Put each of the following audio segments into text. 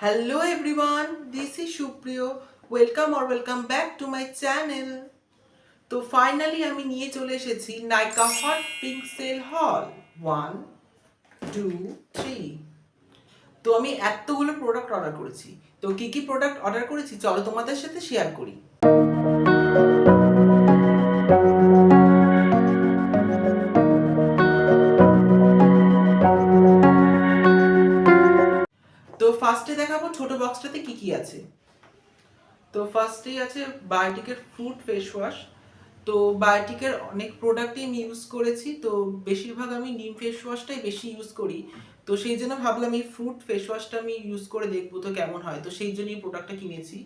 Hello everyone, this is Shupriyo. Welcome back to my channel. তো finally আমি নিয়ে চলে এসেছি নাইকা হট পিঙ্ক সেল হল 1 2 3। তো আমি এতগুলো প্রোডাক্ট অর্ডার করেছি। তো কি কি প্রোডাক্ট অর্ডার করেছি চলো তোমাদের সাথে শেয়ার করি। তো ফার্স্টে দেখাবো ছোট বক্সটাতে কি কি আছে। তো ফার্স্টেই আছে বায়োটিকের ফ্রুট ফেস ওয়াশ। তো বায়োটিকের অনেক প্রোডাক্টই আমি ইউজ করেছি, তো বেশিরভাগ আমি নিম ফেস ওয়াশটাই বেশি ইউজ করি। তো সেই জন্য ভাবলাম এই ফ্রুট ফেস ওয়াশটা আমি ইউজ করে দেখবো তো কেমন হয়, তো সেই জন্যই প্রোডাক্টটা কিনেছি।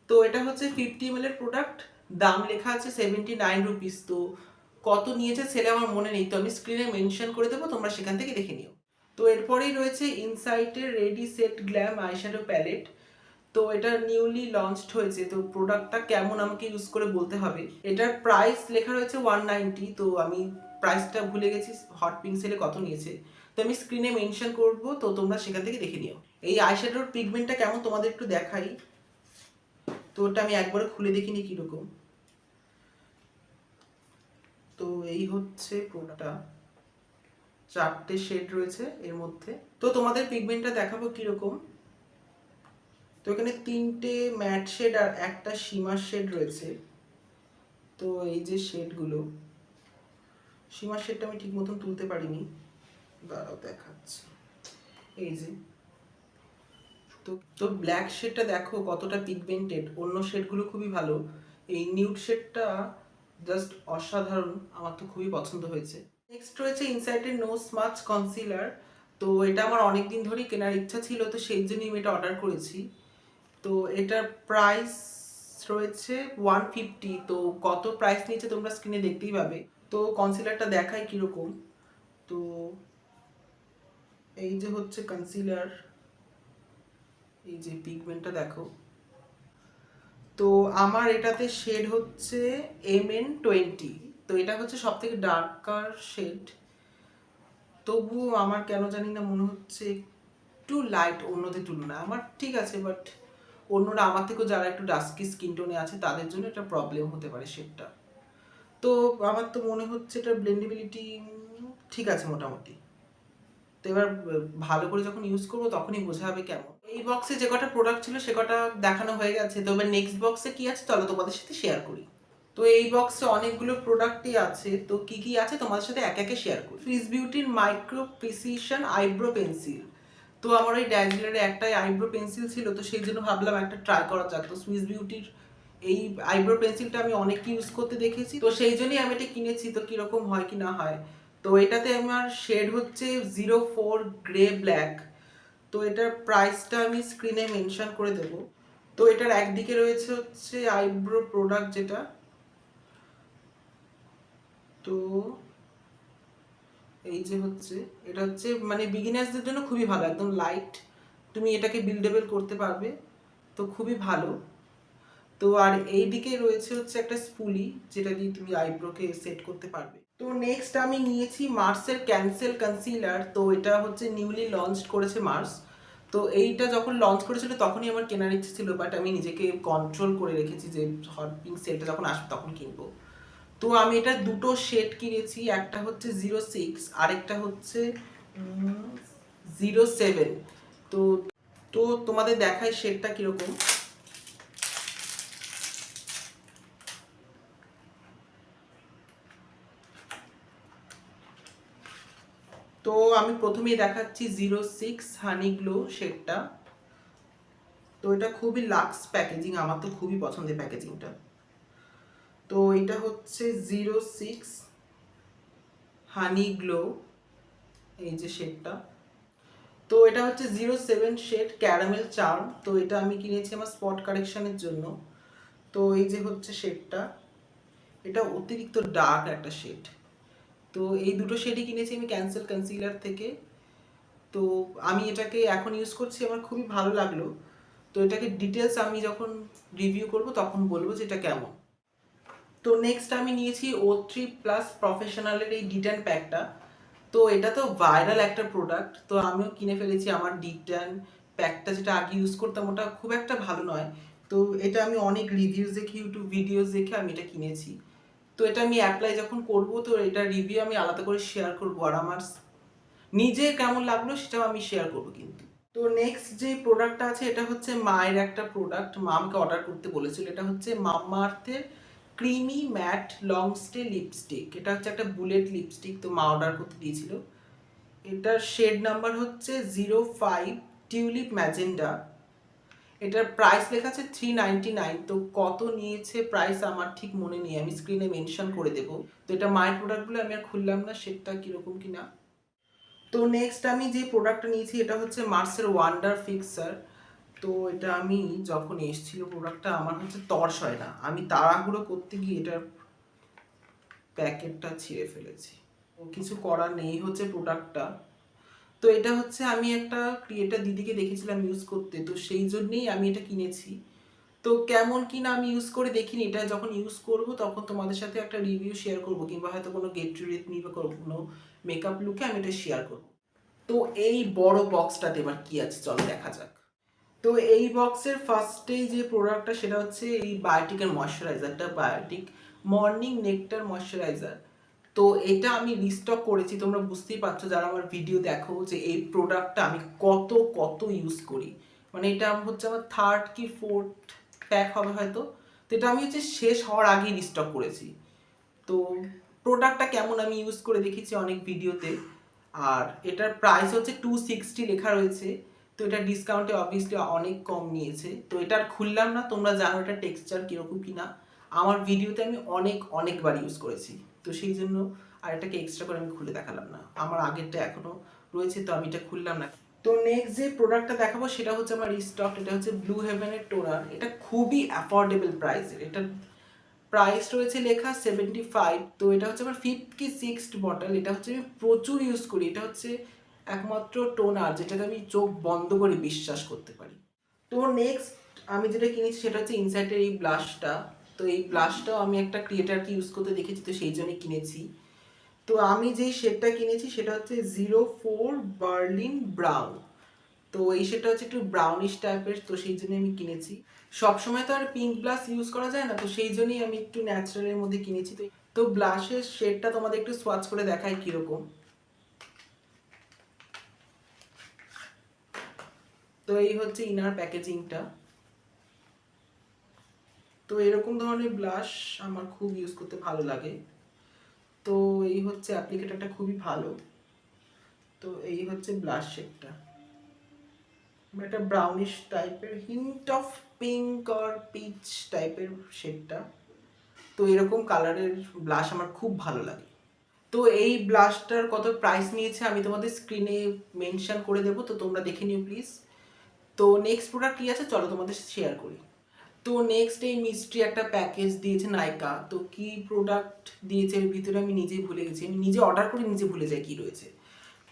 তো এটা হচ্ছে 50 ml এর প্রোডাক্ট, দাম লেখা আছে 79 রুপিস। তো কত নিয়েছে সেটা আমার মনে নেই, তো আমি স্ক্রিনে মেনশন করে দেবো, তোমরা সেখান থেকে দেখে নিও। তো এরপরেই রয়েছে ইনসাইটের ready set glam eyeshadow palette. তো এটা নিউলি লঞ্চড হয়েছে, তো প্রোডাক্টটা কেমন আমাকে ইউজ করে বলতে হবে। এটার প্রাইস লেখা রয়েছে 190, তো আমি প্রাইসটা ভুলে গেছি হট পিঙ্ক সেলে কত নিয়েছে, তো আমি স্ক্রিনে মেনশন করব, তো তোমরা সেখান থেকে দেখে নিও। এই আইশ্যাডোর পিগমেন্টটা কেমন তোমাদের একটু দেখাই। তো ওটা আমি একবার খুলে দেখিনি কিরকম। তো এই হচ্ছে প্রোডাক্টটা, 4টে শেড রয়েছে এর মধ্যে। তো তোমাদের পিগমেন্টটা দেখাবো কিরকম। তো এখানে 3টে ম্যাট শেড আর একটা শিমার শেড রয়েছে। তো এই যে শেডগুলো, সীমার শেডটা আমি ঠিক মতন তুলতে পারিনি, দাঁড়াও দেখাচ্ছি। এই যে, তো তো ব্ল্যাক শেডটা দেখো কতটা পিগমেন্টেড, অন্য শেডগুলো খুবই ভালো, এই নিউড শেডটা জাস্ট অসাধারণ, আমার তো খুবই পছন্দ হয়েছে। নেক্সট রয়েছে ইনসাইটের নো স্মাচ কনসিলার। তো এটা আমার অনেক দিন ধরেই কেনার ইচ্ছা ছিল, তো সেই জন্যই আমি এটা অর্ডার করেছি। তো এটার প্রাইস রয়েছে 150। তো কত প্রাইস নিয়েছে তোমরা স্ক্রিনে দেখতেই পাবে। তো কনসিলারটা দেখাই কিরকম। তো এই যে হচ্ছে কনসিলার, এই যে পিগমেন্টটা দেখো। তো আমার এটাতে শেড হচ্ছে MN20। তো এটা হচ্ছে সব থেকে ডার্কার শেড, তবুও আমার কেন জানি না মনে হচ্ছে একটু লাইট অন্যদের তুলনায়। আমার ঠিক আছে, বাট অন্যরা আমার থেকেও যারা একটু ডাস্কি স্কিন টোনে আছে তাদের জন্য এটা প্রবলেম হতে পারে শেডটা। তো আমার তো মনে হচ্ছে এটা ব্লেন্ডেবিলিটি ঠিক আছে মোটামুটি। তো এবার ভালো করে যখন ইউজ করবো তখনই বোঝা হবে কেমন। এই বক্সে যে কটা প্রোডাক্ট ছিল সে কটা দেখানো হয়ে গেছে, তো এবার নেক্সট বক্সে কি আছে চলো তোমাদের সাথে শেয়ার করি। তো এই বক্সে অনেকগুলো প্রোডাক্টই আছে, তো কি কি আছে তোমাদের সাথে এক একে শেয়ার করি। সুইস বিউটির মাইক্রো প্রিসিশন আইব্রো পেন্সিল। তো আমার ওই ড্যাজলারে একটাই আইব্রো পেন্সিল ছিল, তো সেই জন্য ভাবলাম একটা ট্রাই করা যাক। তো সুইস বিউটির এই আইব্রো পেন্সিলটা আমি অনেক ইউজ করতে দেখেছি, তো সেই জন্যই আমি এটা কিনেছি, তো কিরকম হয় কি না হয়। তো এটাতে আমার শেড হচ্ছে 04 গ্রে ব্ল্যাক। তো এটার প্রাইসটা আমি স্ক্রিনে মেনশন করে দেব। তো এটার একদিকে রয়েছে হচ্ছে আইব্রো প্রোডাক্ট যেটা, তো এই যে হচ্ছে, এটা হচ্ছে মানে বিগিনার্সদের জন্য খুবই ভালো, একদম লাইট, তুমি এটাকে বিল্ডেবল করতে পারবে, তো খুবই ভালো। তো আর এই দিকে রয়েছে হচ্ছে একটা স্পুলি, যেটা দিয়ে তুমি আইব্রোকে সেট করতে পারবে। তো নেক্সট আমি নিয়েছি মার্সের ক্যান্সেল কনসিলার। তো এটা হচ্ছে নিউলি লঞ্চ করেছে মার্স। তো এইটা যখন লঞ্চ করেছিল তখনই আমার কেনার ইচ্ছে ছিল, বাট আমি নিজেকে কন্ট্রোল করে রেখেছি যে হট পিঙ্ক সেলটা যখন আসবে তখন কিনবো। তো আমি এটা দুটো শেড কিনেছি, একটা হচ্ছে 06, আরেকটা হচ্ছে 07। তো তো তোমাদের দেখায় শেডটা কিরকম। তো আমি প্রথমেই দেখাচ্ছি 06 হানি গ্লো শেডটা। তো এটা খুবই লাক্স প্যাকেজিং, আমার তো খুবই পছন্দের প্যাকেজিংটা। তো এটা হচ্ছে 06 হানি গ্লো, এই যে শেডটা। তো এটা হচ্ছে 07 শেড ক্যারামেল চার্ম। তো এটা আমি কিনেছি আমার স্পট কারেকশনের জন্য। তো এই যে হচ্ছে শেডটা, এটা অতিরিক্ত ডার্ক একটা শেড। তো এই দুটো শেডই কিনেছি আমি ক্যান্সেল কনসিলার থেকে। তো আমি এটাকে এখন ইউজ করছি, আমার খুবই ভালো লাগলো। তো এটাকে ডিটেলস আমি যখন রিভিউ করব তখন বলবো যে এটা কেমন। তো নেক্সট আমি নিয়েছি O3+ প্রফেশনালের এই ডিট্যান প্যাকটা। তো এটা তো ভাইরাল একটা প্রোডাক্ট, তো আমিও কিনে ফেলেছি আমার ডিট্যান প্যাকটা যেটা আগে ইউজ করতাম ওটা খুব একটা ভালো নয়। তো এটা আমি অনেক রিভিউজ দেখে, ইউটিউব ভিডিওস দেখে আমি এটা কিনেছি। তো এটা আমি অ্যাপ্লাই যখন করব তো এটা রিভিউ আমি আলাদা করে শেয়ার করব, আর আমার নিজে কেমন লাগলো সেটাও আমি শেয়ার করবো কিন্তু। তো নেক্সট যে প্রোডাক্টটা আছে এটা হচ্ছে মায়ের একটা প্রোডাক্ট, মা আমাকে অর্ডার করতে বলেছিল। এটা হচ্ছে মাম্মা আর্থের creamy matte long stay lipstick. এটা হচ্ছে একটা বুলেট লিপস্টিক, তো মা অর্ডার করতে দিয়েছিল। এটার শেড নাম্বার হচ্ছে 05 টিউলিপ ম্যাজেন্ডা। এটার প্রাইস লেখা আছে 399। তো কত নিয়েছে প্রাইস আমার ঠিক মনে নেই, আমি স্ক্রিনে মেনশন করে দেবো। তো এটা মায়ের প্রোডাক্টগুলো আমি আর খুললাম না, সেটা কীরকম কিনা। তো নেক্সট আমি যে প্রোডাক্টটা নিয়েছি এটা হচ্ছে মার্সের ওয়ান্ডার ফিক্সার। তো এটা আমি যখন এসেছিল প্রোডাক্টটা আমার হচ্ছে তর্স হয় না, আমি তাড়াহুড়ো করতে গিয়ে এটার প্যাকেটটা ছিঁড়ে ফেলেছি। ও কিছু করার নেই, হচ্ছে প্রোডাক্টটা। তো এটা হচ্ছে আমি একটা ক্রিয়েটার দিদিকে দেখেছিলাম ইউজ করতে, তো সেই জন্যেই আমি এটা কিনেছি। তো কেমন কিনা আমি ইউজ করে দেখিনি, এটা যখন ইউজ করব তখন তোমাদের সাথে একটা রিভিউ শেয়ার করব, কিংবা হয়তো কোনো গেট টু রেট মি বা কোনো মেকআপ লুকে আমি এটা শেয়ার করব। তো এই বড় বক্সটাতে এবার কি আছে চলো দেখা যাক। তো এই বক্সের ফার্স্টেই যে প্রোডাক্টটা সেটা হচ্ছে এই বায়োটিকের ময়শ্চারাইজারটা, বায়োটিক মর্নিং নেকটার ময়শ্চারাইজার। তো এটা আমি রিস্টক করেছি, তোমরা বুঝতেই পারছো যারা আমার ভিডিও দেখো যে এই প্রোডাক্টটা আমি কত কত ইউজ করি। মানে এটা হচ্ছে আমার থার্ড কি ফোর্থ প্যাক হবে হয়তো। তো এটা আমি হচ্ছে শেষ হওয়ার আগেই রিস্টক করেছি। তো প্রোডাক্টটা কেমন আমি ইউজ করে দেখেছি অনেক ভিডিওতে। আর এটার প্রাইস হচ্ছে 260 লেখা রয়েছে। তো এটা ডিসকাউন্টে অবভিয়াসলি অনেক কম নিয়েছে। তো এটা খুললাম না, তোমরা জানো এটা টেক্সচার কীরকম কিনা। আমার ভিডিওতে আমি অনেকবার ইউজ করেছি, তো সেই জন্য আর এটাকে এক্সট্রা করে আমি খুলে দেখালাম না। আমার আগেরটা এখনও রয়েছে, তো আমি এটা খুললাম না। তো নেক্সট যে প্রোডাক্টটা দেখাবো সেটা হচ্ছে আমার রিস্টক। এটা হচ্ছে ব্লু হেভেনের টোনার। এটা খুবই অ্যাফোর্ডেবল প্রাইসের। এটা প্রাইস রয়েছে লেখা 75। তো এটা হচ্ছে আমার 5th কি 6th বটল। এটা হচ্ছে আমি প্রচুর ইউজ করি। এটা হচ্ছে একমাত্র টোনার যেটাকে আমি চোখ বন্ধ করে বিশ্বাস করতে পারি। তো নেক্সট আমি যেটা কিনেছি সেটা হচ্ছে ইনসাইটের এই ব্লাশটা। তো এই ব্লাশটাও আমি একটা ক্রিয়েটারকে ইউজ করতে দেখেছি, তো সেই জন্যই কিনেছি। তো আমি যেই শেডটা কিনেছি সেটা হচ্ছে 04 বার্লিন ব্রাউন। তো এই শেডটা হচ্ছে একটু ব্রাউনিশ টাইপের, তো সেই জন্য আমি কিনেছি। সবসময় তো আর পিঙ্ক ব্লাশ ইউজ করা যায় না, তো সেই জন্যই আমি একটু ন্যাচারালের মধ্যে কিনেছি। তো ব্লাশের শেডটা তোমাদের একটু সোয়াচ করে দেখাই কীরকম। তো এই হচ্ছে ইনার প্যাকেজিংটা। তো এরকম ধরনের ব্লাশ আমার খুব ইউজ করতে ভালো লাগে। তো এই হচ্ছে অ্যাপ্লিকেটারটা খুবই ভালো। তো এই হচ্ছে ব্লাশ শেডটা, একটা ব্রাউনিশ টাইপের hint of pink or peach টাইপের শেডটা। তো এরকম কালারের ব্লাশ আমার খুব ভালো লাগে। তো এই ব্লাশটার কত প্রাইস নিয়েছে আমি তোমাদের স্ক্রিনে মেনশন করে দেবো, তো তোমরা দেখে নিও প্লিজ। তো নেক্সট প্রোডাক্ট কী আছে চলো তোমাদের শেয়ার করি। তো নেক্সট এই মিষ্টি একটা প্যাকেজ দিয়েছে নাইকা। তো কি প্রোডাক্ট দিয়েছে এর ভিতরে আমি নিজেই ভুলে গেছি, আমি নিজে অর্ডার করে নিজে ভুলে যাই কি রয়েছে।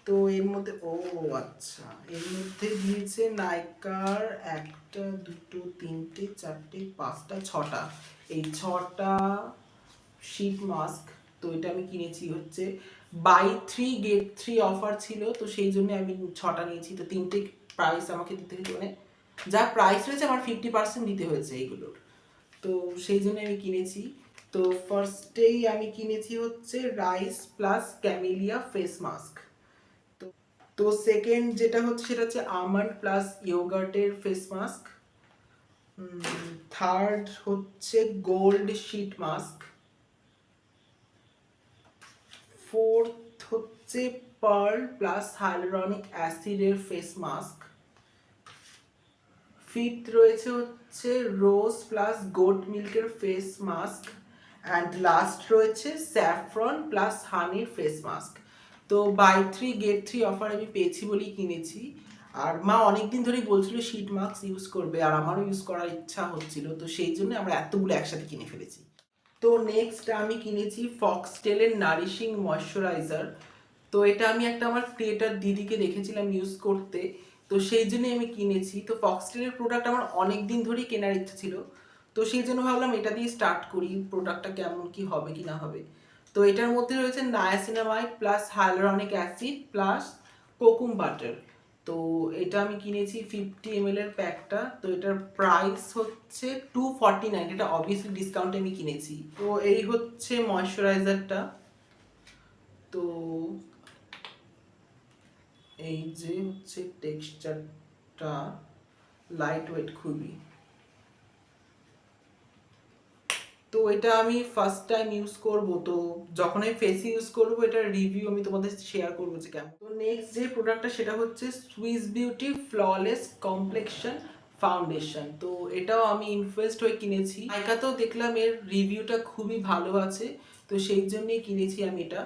তো এর মধ্যে আচ্ছা, এর মধ্যে দিয়েছে নাইকার একটা দুটো তিনটে চারটে পাঁচটা ছটা, এই ছটা শীট মাস্ক। তো এটা আমি কিনেছি হচ্ছে বাই 3 গেট 3 অফার ছিল, তো সেই জন্য আমি ছটা নিয়েছি। তো তিনটে প্রাইস আমাকে দিতে হয়েছে, মানে যা প্রাইস রয়েছে আমার 50% দিতে হয়েছে এইগুলোর। তো সেই জন্য আমি কিনেছি। তো ফার্স্টেই আমি কিনেছি হচ্ছে rice plus camellia face mask. তো তো সেকেন্ড যেটা হচ্ছে সেটা হচ্ছে আমন্ড প্লাস ইয়োগার্টের ফেস মাস্ক। থার্ড হচ্ছে গোল্ড শিট মাস্ক। ফোর্থ হচ্ছে পার্ল প্লাস হাইলুরনিক অ্যাসিডের ফেস মাস্ক। ফিফথ রয়েছে হচ্ছে রোজ প্লাস গোট মিল্কের ফেস মাস্ক। অ্যান্ড লাস্ট রয়েছে স্যাফরন প্লাস হানির ফেস মাস্ক। তো বাই 3 গেট 3 অফার আমি পেয়েছি বলেই কিনেছি। আর মা অনেকদিন ধরেই বলছিল শিট মাস্ক ইউজ করবে, আর আমারও ইউজ করার ইচ্ছা হচ্ছিল, তো সেই জন্য আমরা এতগুলো একসাথে কিনে ফেলেছি। তো নেক্সট আমি কিনেছি ফক্সটেলের নারিশিং ময়শ্চারাইজার। তো এটা আমি একটা আমার ক্রিয়েটার দিদিকে দেখেছিলাম ইউজ করতে, তো সেই জন্যই আমি কিনেছি। তো ফক্সটেলের প্রোডাক্ট আমার অনেক দিন ধরেই কেনার ইচ্ছা ছিল, তো সেই জন্য ভাবলাম এটা দিয়ে স্টার্ট করি, প্রোডাক্টটা কেমন কি হবে কি না হবে। তো এটার মধ্যে রয়েছে niacinamide plus hyaluronic acid plus kokum butter. তো এটা আমি কিনেছি 50 ml এর প্যাকটা। তো এটার প্রাইস হচ্ছে 249, এটা অবভিয়াসলি ডিসকাউন্টে আমি কিনেছি। তো এই হচ্ছে ময়শ্চারাইজারটা। তো এই যে হচ্ছে টেক্সচারটা লাইট ওয়েট খুবই। তো এটা আমি ফার্স্ট টাইম ইউজ করব, তো যখন আমি ফেসে ইউজ করব এটার রিভিউ আমি তোমাদের শেয়ার করবো যে কেমন। তো নেক্সট যে প্রোডাক্টটা সেটা হচ্ছে Swiss beauty flawless complexion foundation. তো এটাও আমি ইনফ্লুয়েসড হয়ে কিনেছি, নাইকাতেও দেখলাম এর রিভিউটা খুবই ভালো আছে, তো সেই জন্যই কিনেছি আমি এটা।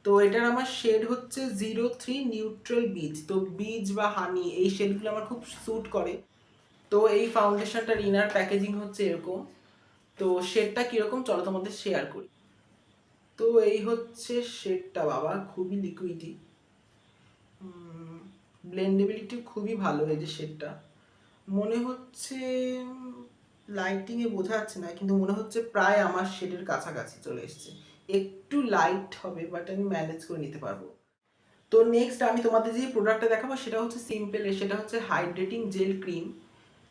তো এটার আমার শেড হচ্ছে 03 নিউট্রাল বিচ। তো বিচ বা হানি এই শেডগুলো আমার খুব স্যুট করে। তো এই ফাউন্ডেশনটার ইনার প্যাকেজিং হচ্ছে এরকম। তো শেডটা কিরকম চলো তোমাদের শেয়ার করি। তো এই হচ্ছে শেডটা, বাবা খুবই লিকুইডি, ব্লেন্ডেবিলিটি খুবই ভালো। এই যে শেডটা মনে হচ্ছে লাইটিংয়ে বোঝা যাচ্ছে না, কিন্তু মনে হচ্ছে প্রায় আমার শেডের কাছাকাছি চলে এসেছে। একটু লাইট হবে বাট আমি ম্যানেজ করে নিতে পারবো। তো নেক্সট আমি তোমাদের যে প্রোডাক্টটা দেখাবো সেটা হচ্ছে সিম্পলের, সেটা হচ্ছে হাইড্রেটিং জেল ক্রিম।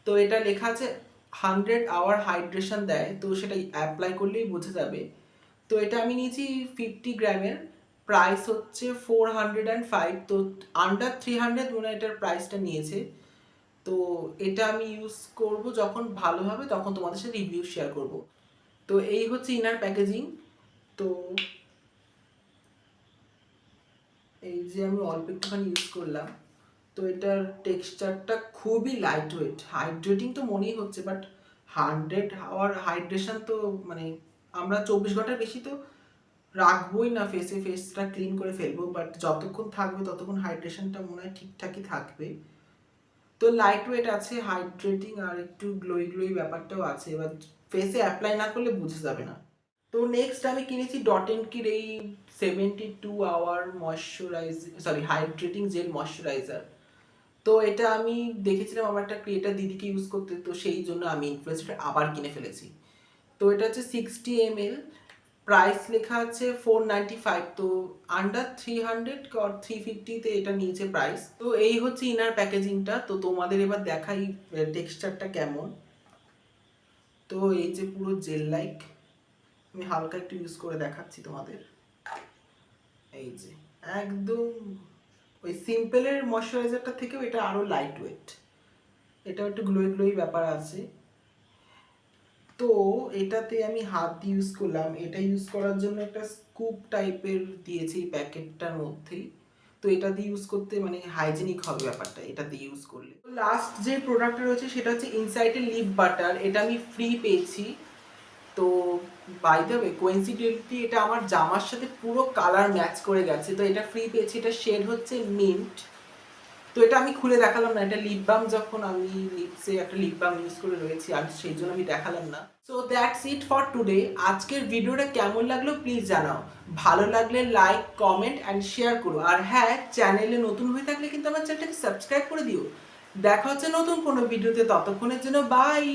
তো এটা লেখা আছে 100 আওয়ার হাইড্রেশন দেয়, তো সেটা অ্যাপ্লাই করলেই বোঝা যাবে। তো এটা আমি নিয়েছি 50 গ্রামের, প্রাইস হচ্ছে 405। তো আন্ডার 300 মনে হয় এটার প্রাইসটা নিয়েছে। তো এটা আমি ইউজ করব যখন ভালো হবে তখন তোমাদের সাথে রিভিউ শেয়ার করব। তো এই হচ্ছে ইনার প্যাকেজিং। তো এই যে আমি অল্প একটুখানি ইউজ করলাম। তো এটার টেক্সচারটা খুবই লাইট ওয়েট, হাইড্রেটিং তো মনেই হচ্ছে, বাট 100 আওয়ার হাইড্রেশন তো মানে আমরা 24 ঘন্টার বেশি তো রাখবোই না ফেসে, ফেসটা ক্লিন করে ফেলবো, বাট যতক্ষণ থাকবে ততক্ষণ হাইড্রেশনটা মনে হয় ঠিকঠাকই থাকবে। তো লাইট ওয়েট আছে, হাইড্রেটিং আর একটু গ্লোই গ্লোই ব্যাপারটাও আছে, এবার ফেসে অ্যাপ্লাই না করলে বুঝে যাবে না। তো নেক্সট আমি কিনেছি ডট এন্ড কির এই 72 আওয়ার হাইড্রেটিং জেল ময়শ্চারাইজার। তো এটা আমি দেখেছিলাম আমার একটা ক্রিয়েটার দিদিকে ইউজ করতে, তো সেই জন্য আমি ইনফ্লুয়েন্সড আবার কিনে ফেলেছি। তো এটা হচ্ছে 60 ml, প্রাইস লেখা আছে 495। তো আন্ডার 300 or 350-তে এটা নিয়েছে প্রাইস। তো এই হচ্ছে ইনার প্যাকেজিংটা। তো তোমাদের এবার দেখাই টেক্সচারটা কেমন। তো এই যে পুরো জেল লাইক, আমি হালকা একটু ইউজ করে দেখাচ্ছি তোমাদের। এই যে একদম ওই সিম্পলের ময়শ্চারাইজারটা থেকেও এটা আরো লাইট ওয়েট, এটা একটু গ্লোই গ্লোই ব্যাপার আছে। তো এটাতে আমি হাত দিয়ে ইউজ করলাম, এটা ইউজ করার জন্য একটা স্কুপ টাইপের দিয়েছি প্যাকেটটার মধ্যেই। তো এটা দিয়ে ইউজ করতে মানে হাইজেনিক হবে ব্যাপারটা এটা দিয়ে ইউজ করলে। লাস্ট যে প্রোডাক্টটা রয়েছে সেটা হচ্ছে ইনসাইটের লিপ বাটার, এটা আমি ফ্রি পেয়েছি। তো বাই দ্য ওয়ে কোইন্সিডেন্টলি এটা আমার জামার সাথে পুরো কালার ম্যাচ করে গেছে। তো এটা ফ্রি পেয়েছি, এটা শেড হচ্ছে মিন্ট। তো এটা আমি খুলে দেখালাম না, এটা লিপ বাম, যখন আমি লিপসে একটা লিপ বাম ইউজ করে রয়েছি আর সেই জন্য আমি দেখালাম না। So that's it for today. আজকের ভিডিওটা কেমন লাগলো প্লিজ জানাও, ভালো লাগলে লাইক কমেন্ট অ্যান্ড শেয়ার করো। আর হ্যাঁ, চ্যানেলে নতুন হয়ে থাকলে কিন্তু আমার চ্যানেলটাকে সাবস্ক্রাইব করে দিও। দেখা হচ্ছে নতুন কোনো ভিডিওতে, ততক্ষণের জন্য বাই।